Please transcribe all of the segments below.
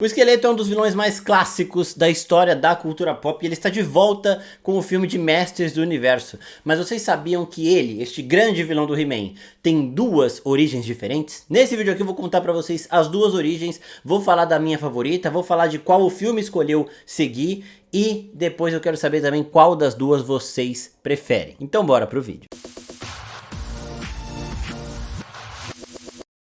O Esqueleto é um dos vilões mais clássicos da história da cultura pop e ele está de volta com o filme de Mestres do Universo. Mas vocês sabiam que ele, este grande vilão do He-Man, tem duas origens diferentes? Nesse vídeo aqui eu vou contar pra vocês as duas origens, vou falar da minha favorita, vou falar de qual o filme escolheu seguir e depois eu quero saber também qual das duas vocês preferem. Então bora pro vídeo.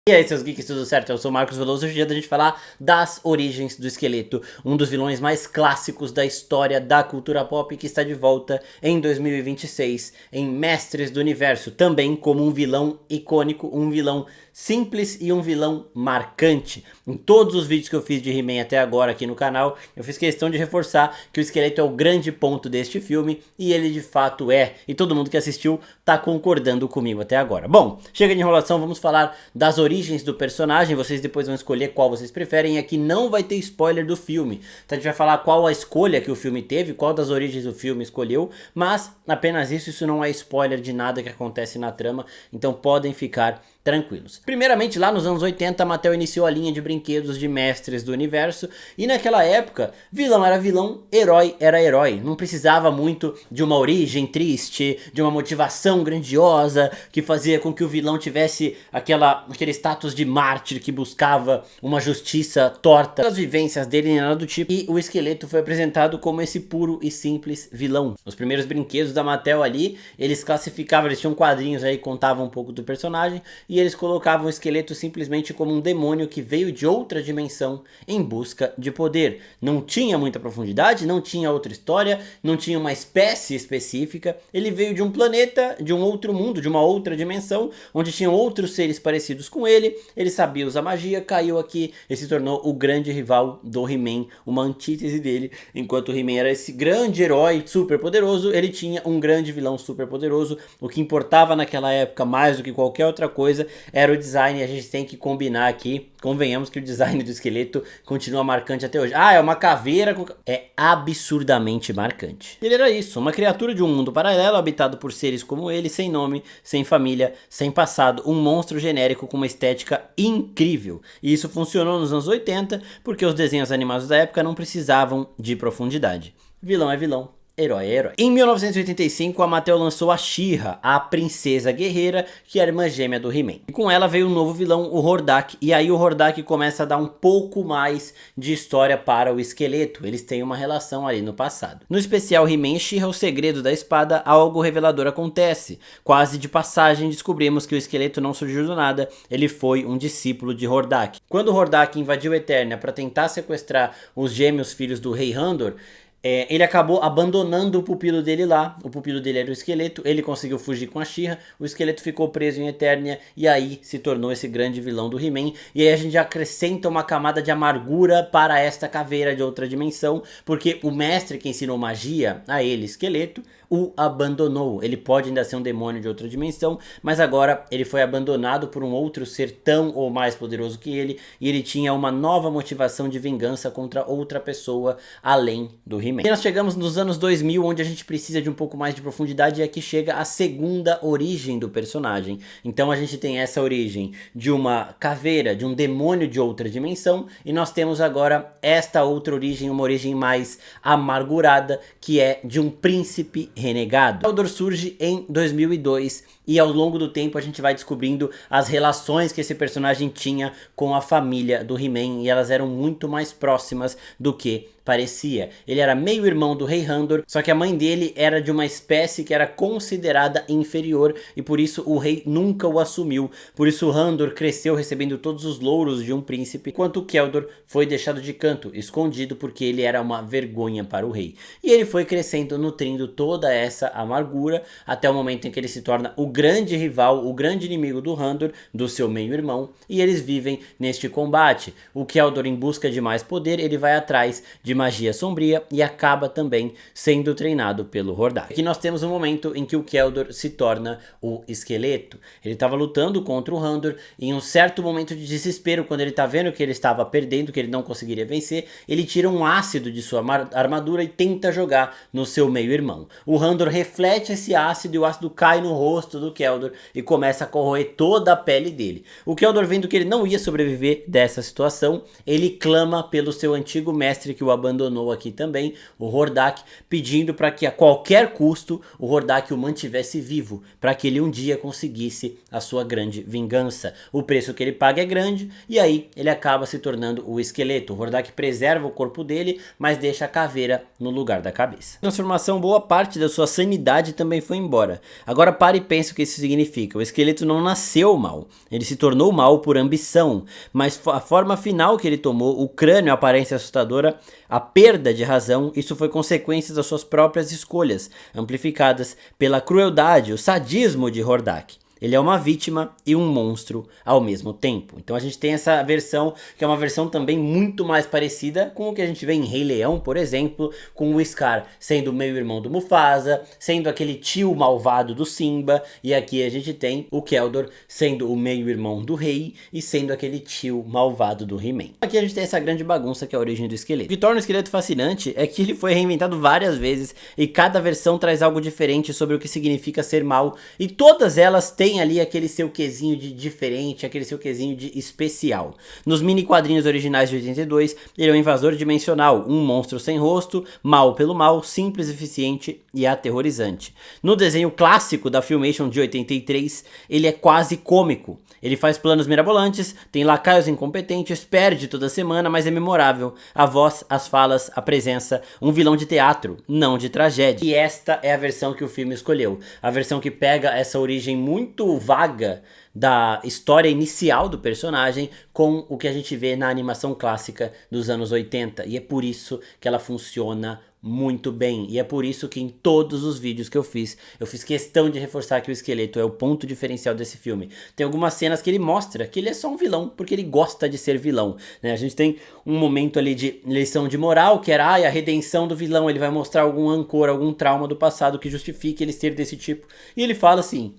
E aí seus geeks, tudo certo? Eu sou o Marcos Veloso e hoje é dia da gente falar das origens do Esqueleto, um dos vilões mais clássicos da história da cultura pop que está de volta em 2026 em Mestres do Universo, também como um vilão icônico, um vilão simples e um vilão marcante. Em todos os vídeos que eu fiz de He-Man até agora aqui no canal, eu fiz questão de reforçar que o Esqueleto é o grande ponto deste filme e ele de fato é, e todo mundo que assistiu tá concordando comigo até agora. Bom, chega de enrolação, vamos falar das origens do personagem, vocês depois vão escolher qual vocês preferem, e aqui não vai ter spoiler do filme, então a gente vai falar qual a escolha que o filme teve, qual das origens do filme escolheu, mas apenas isso não é spoiler de nada que acontece na trama, então podem ficar tranquilos. Primeiramente, lá nos anos 80, a Mattel iniciou a linha de brinquedos de Mestres do Universo, e naquela época, vilão era vilão, herói era herói, não precisava muito de uma origem triste, de uma motivação grandiosa, que fazia com que o vilão tivesse aquele status de mártir que buscava uma justiça torta. As vivências dele nem nada do tipo, e o Esqueleto foi apresentado como esse puro e simples vilão. Os primeiros brinquedos da Mattel ali, eles classificavam, eles tinham quadrinhos aí que contavam um pouco do personagem, e eles colocavam o Esqueleto simplesmente como um demônio que veio de outra dimensão em busca de poder. Não tinha muita profundidade, não tinha outra história, não tinha uma espécie específica, ele veio de um planeta, de um outro mundo, de uma outra dimensão, onde tinham outros seres parecidos com ele sabia usar magia, caiu aqui e se tornou o grande rival do He-Man, uma antítese dele. Enquanto o He-Man era esse grande herói super poderoso, ele tinha um grande vilão super poderoso. O que importava naquela época mais do que qualquer outra coisa era o design, e a gente tem que combinar aqui, convenhamos que o design do Esqueleto continua marcante até hoje. Ah, é uma caveira com... é absurdamente marcante. Ele era isso, uma criatura de um mundo paralelo habitado por seres como ele, sem nome, sem família, sem passado, um monstro genérico com uma estética incrível. E isso funcionou nos anos 80 porque os desenhos animados da época não precisavam de profundidade. Vilão é vilão, herói é herói. Em 1985, a Mattel lançou a She-Ra, a princesa guerreira, que era irmã gêmea do He-Man. E com ela veio um novo vilão, o Hordak, e aí o Hordak começa a dar um pouco mais de história para o Esqueleto. Eles têm uma relação ali no passado. No especial He-Man e She-Ra, o segredo da espada, algo revelador acontece. Quase de passagem descobrimos que o Esqueleto não surgiu do nada, ele foi um discípulo de Hordak. Quando o Hordak invadiu Eternia para tentar sequestrar os gêmeos filhos do Rei Randor, ele acabou abandonando o pupilo dele lá. O pupilo dele era o Esqueleto, ele conseguiu fugir com a She-Ra, o Esqueleto ficou preso em Eternia e aí se tornou esse grande vilão do He-Man. E aí a gente acrescenta uma camada de amargura para esta caveira de outra dimensão, porque o mestre que ensinou magia a ele, Esqueleto, o abandonou. Ele pode ainda ser um demônio de outra dimensão, mas agora ele foi abandonado por um outro ser tão ou mais poderoso que ele, e ele tinha uma nova motivação de vingança contra outra pessoa além do He-Man. E nós chegamos nos anos 2000, onde a gente precisa de um pouco mais de profundidade, e aqui chega a segunda origem do personagem. Então a gente tem essa origem de uma caveira, de um demônio de outra dimensão, e nós temos agora esta outra origem, uma origem mais amargurada, que é de um príncipe renegado. Keldor surge em 2002 e ao longo do tempo a gente vai descobrindo as relações que esse personagem tinha com a família do He-Man, e elas eram muito mais próximas do que parecia. Ele era meio irmão do Rei Randor, só que a mãe dele era de uma espécie que era considerada inferior e por isso o rei nunca o assumiu. Por isso o Randor cresceu recebendo todos os louros de um príncipe, enquanto o Keldor foi deixado de canto, escondido, porque ele era uma vergonha para o rei. E ele foi crescendo, nutrindo toda essa amargura até o momento em que ele se torna o grande rival, o grande inimigo do Randor, do seu meio-irmão, e eles vivem neste combate. O Keldor, em busca de mais poder, ele vai atrás de magia sombria, e acaba também sendo treinado pelo Hordak. Aqui nós temos um momento em que o Keldor se torna o esqueleto. Ele estava lutando contra o Randor e em um certo momento de desespero, quando ele está vendo que ele estava perdendo, que ele não conseguiria vencer, ele tira um ácido de sua armadura e tenta jogar no seu meio-irmão. O Randor reflete esse ácido e o ácido cai no rosto do Keldor e começa a corroer toda a pele dele. O Keldor, vendo que ele não ia sobreviver dessa situação, ele clama pelo seu antigo mestre que o abandonou aqui também, o Hordak, pedindo para que a qualquer custo o Hordak o mantivesse vivo, para que ele um dia conseguisse a sua grande vingança. O preço que ele paga é grande e aí ele acaba se tornando o esqueleto. O Hordak preserva o corpo dele, mas deixa a caveira no lugar da cabeça. Transformação, boa parte da sua sanidade também foi embora. Agora pare e pense o que isso significa. O esqueleto não nasceu mal, ele se tornou mal por ambição, mas a forma final que ele tomou, o crânio, a aparência assustadora, a perda de razão, isso foi consequência das suas próprias escolhas, amplificadas pela crueldade, o sadismo de Hordak. Ele é uma vítima e um monstro ao mesmo tempo. Então a gente tem essa versão, que é uma versão também muito mais parecida com o que a gente vê em Rei Leão, por exemplo, com o Scar sendo o meio-irmão do Mufasa, sendo aquele tio malvado do Simba, e aqui a gente tem o Keldor sendo o meio-irmão do rei e sendo aquele tio malvado do He-Man. Aqui a gente tem essa grande bagunça que é a origem do esqueleto. O que torna o esqueleto fascinante é que ele foi reinventado várias vezes e cada versão traz algo diferente sobre o que significa ser mal, e todas elas têm ali aquele seu quesinho de diferente, aquele seu quesinho de especial. Nos mini quadrinhos originais de 82, ele é um invasor dimensional, um monstro sem rosto, mal pelo mal, simples, eficiente e aterrorizante. No desenho clássico da Filmation de 83, ele é quase cômico. Ele faz planos mirabolantes, tem lacaios incompetentes, perde toda semana, mas é memorável. A voz, as falas, a presença, um vilão de teatro, não de tragédia. E esta é a versão que o filme escolheu. A versão que pega essa origem muito vaga da história inicial do personagem com o que a gente vê na animação clássica dos anos 80. E é por isso que ela funciona muito bem, e é por isso que em todos os vídeos que eu fiz questão de reforçar que o esqueleto é o ponto diferencial desse filme. Tem algumas cenas que ele mostra que ele é só um vilão, porque ele gosta de ser vilão, né? A gente tem um momento ali de lição de moral, que era a redenção do vilão, ele vai mostrar algum rancor, algum trauma do passado que justifique ele ser desse tipo, e ele fala assim: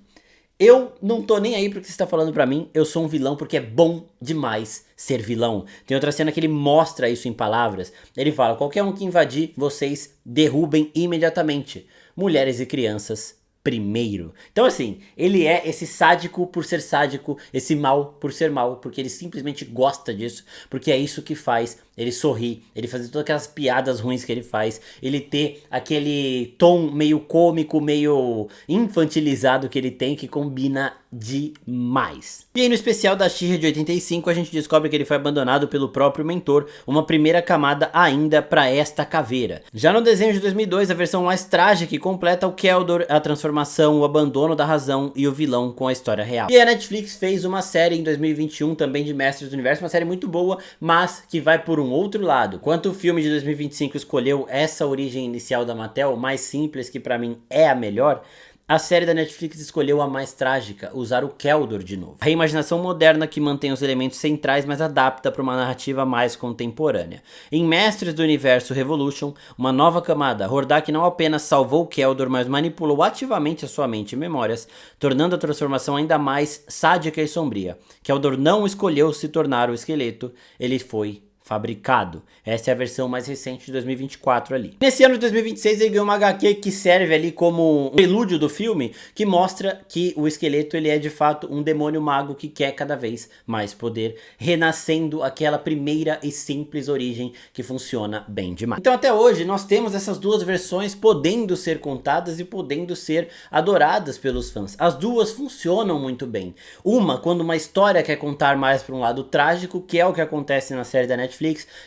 eu não tô nem aí pro que você tá falando pra mim, eu sou um vilão porque é bom demais ser vilão. Tem outra cena que ele mostra isso em palavras. Ele fala: qualquer um que invadir, vocês derrubem imediatamente. Mulheres e crianças primeiro. Então assim, ele é esse sádico por ser sádico, esse mal por ser mal, porque ele simplesmente gosta disso, porque é isso que faz ele sorrir, ele fazer todas aquelas piadas ruins que ele faz, ele ter aquele tom meio cômico, meio infantilizado que ele tem, que combina demais. E aí no especial da She-Ra de 85 a gente descobre que ele foi abandonado pelo próprio mentor, uma primeira camada ainda para esta caveira. Já no desenho de 2002, a versão mais trágica e completa, o Keldor, a transformação, o abandono da razão e o vilão com a história real. E a Netflix fez uma série em 2021 também de Mestres do Universo, uma série muito boa, mas que vai por um outro lado. Enquanto o filme de 2025 escolheu essa origem inicial da Mattel, mais simples, que pra mim é a melhor, a série da Netflix escolheu a mais trágica, usar o Keldor de novo. A reimaginação moderna que mantém os elementos centrais, mas adapta para uma narrativa mais contemporânea. Em Mestres do Universo Revolution, uma nova camada, Hordak não apenas salvou o Keldor, mas manipulou ativamente a sua mente e memórias, tornando a transformação ainda mais sádica e sombria. Keldor não escolheu se tornar o esqueleto, ele foi fabricado. Essa é a versão mais recente de 2024 ali. Nesse ano de 2026 ele ganhou uma HQ que serve ali como um prelúdio do filme, que mostra que o esqueleto ele é de fato um demônio mago que quer cada vez mais poder, renascendo aquela primeira e simples origem que funciona bem demais. Então até hoje nós temos essas duas versões podendo ser contadas e podendo ser adoradas pelos fãs. As duas funcionam muito bem. Uma, quando uma história quer contar mais para um lado trágico, que é o que acontece na série da Netflix,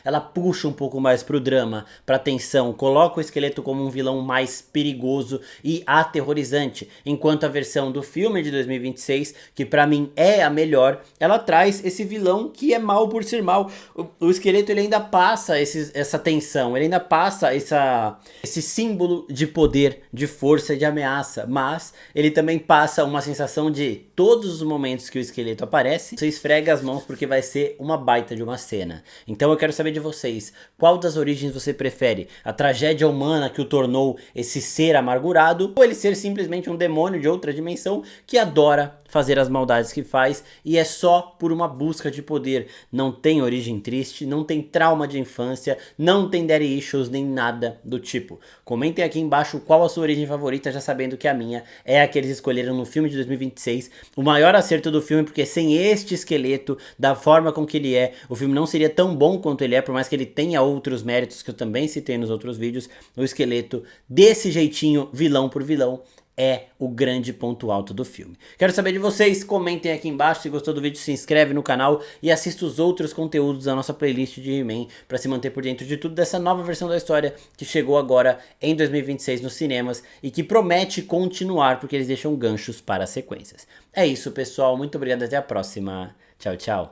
ela puxa um pouco mais pro drama, pra tensão, coloca o esqueleto como um vilão mais perigoso e aterrorizante, enquanto a versão do filme de 2026, que pra mim é a melhor, ela traz esse vilão que é mal por ser mal. O esqueleto ele ainda passa essa tensão, ele ainda passa esse símbolo de poder, de força e de ameaça, mas ele também passa uma sensação de todos os momentos que o esqueleto aparece, você esfrega as mãos porque vai ser uma baita de uma cena. Então eu quero saber de vocês, qual das origens você prefere? A tragédia humana que o tornou esse ser amargurado, ou ele ser simplesmente um demônio de outra dimensão que adora fazer as maldades que faz e é só por uma busca de poder? Não tem origem triste, não tem trauma de infância, não tem daddy issues, nem nada do tipo. Comentem aqui embaixo qual a sua origem favorita, já sabendo que a minha é a que eles escolheram no filme de 2026. O maior acerto do filme, porque sem este esqueleto, da forma com que ele é, o filme não seria tão bom quanto ele é, por mais que ele tenha outros méritos que eu também citei nos outros vídeos. O esqueleto, desse jeitinho, vilão por vilão, é o grande ponto alto do filme. Quero saber de vocês, comentem aqui embaixo. Se gostou do vídeo, se inscreve no canal e assista os outros conteúdos da nossa playlist de He-Man para se manter por dentro de tudo dessa nova versão da história que chegou agora em 2026 nos cinemas e que promete continuar porque eles deixam ganchos para sequências. É isso, pessoal. Muito obrigado. Até a próxima. Tchau, tchau.